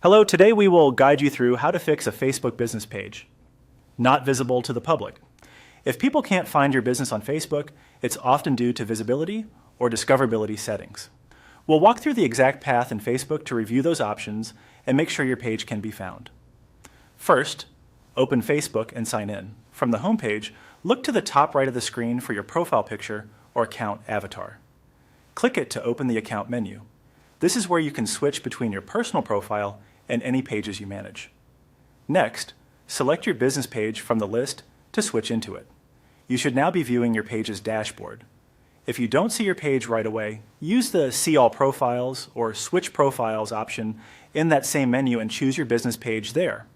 Hello, today we will guide you through how to fix a Facebook business page, not visible to the public. If people can't find your business on Facebook, it's often due to visibility or discoverability settings. We'll walk through the exact path in Facebook to review those options and make sure your page can be found. First, open Facebook and sign in. From the home page, look to the top right of the screen for your profile picture or account avatar. Click it to open the account menu. This is where you can switch between your personal profile and any pages you manage. Next, select your business page from the list to switch into it. You should now be viewing your page's dashboard. If you don't see your page right away, use the See All Profiles or Switch Profiles option in that same menu and choose your business page there.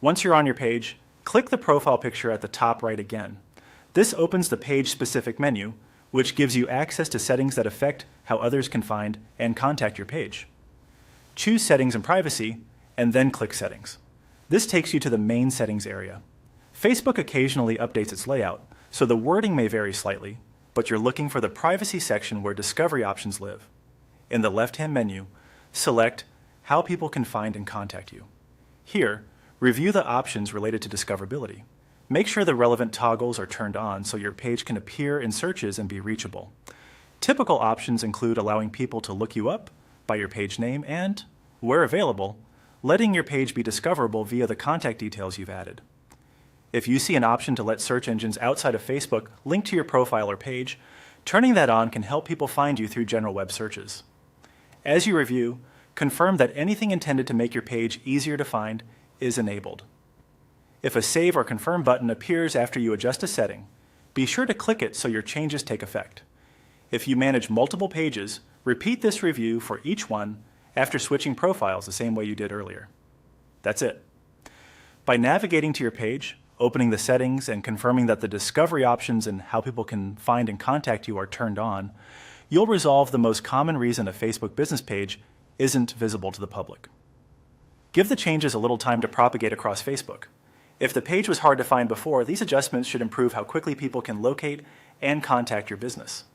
Once you're on your page, click the profile picture at the top right again. This opens the page-specific menu, which gives you access to settings that affect how others can find and contact your page. Choose Settings and Privacy, and then click Settings. This takes you to the main settings area. Facebook occasionally updates its layout, so the wording may vary slightly, but you're looking for the privacy section where discovery options live. In the left-hand menu, select How People Can Find and Contact You. Here, review the options related to discoverability. Make sure the relevant toggles are turned on so your page can appear in searches and be reachable. Typical options include allowing people to look you up by your page name and, where available, letting your page be discoverable via the contact details you've added. If you see an option to let search engines outside of Facebook link to your profile or page, turning that on can help people find you through general web searches. As you review, confirm that anything intended to make your page easier to find is enabled. If a Save or Confirm button appears after you adjust a setting, be sure to click it so your changes take effect. If you manage multiple pages, repeat this review for each one after switching profiles the same way you did earlier. That's it. By navigating to your page, opening the settings, and confirming that the discovery options and how people can find and contact you are turned on, you'll resolve the most common reason a Facebook business page isn't visible to the public. Give the changes a little time to propagate across Facebook. If the page was hard to find before, these adjustments should improve how quickly people can locate and contact your business.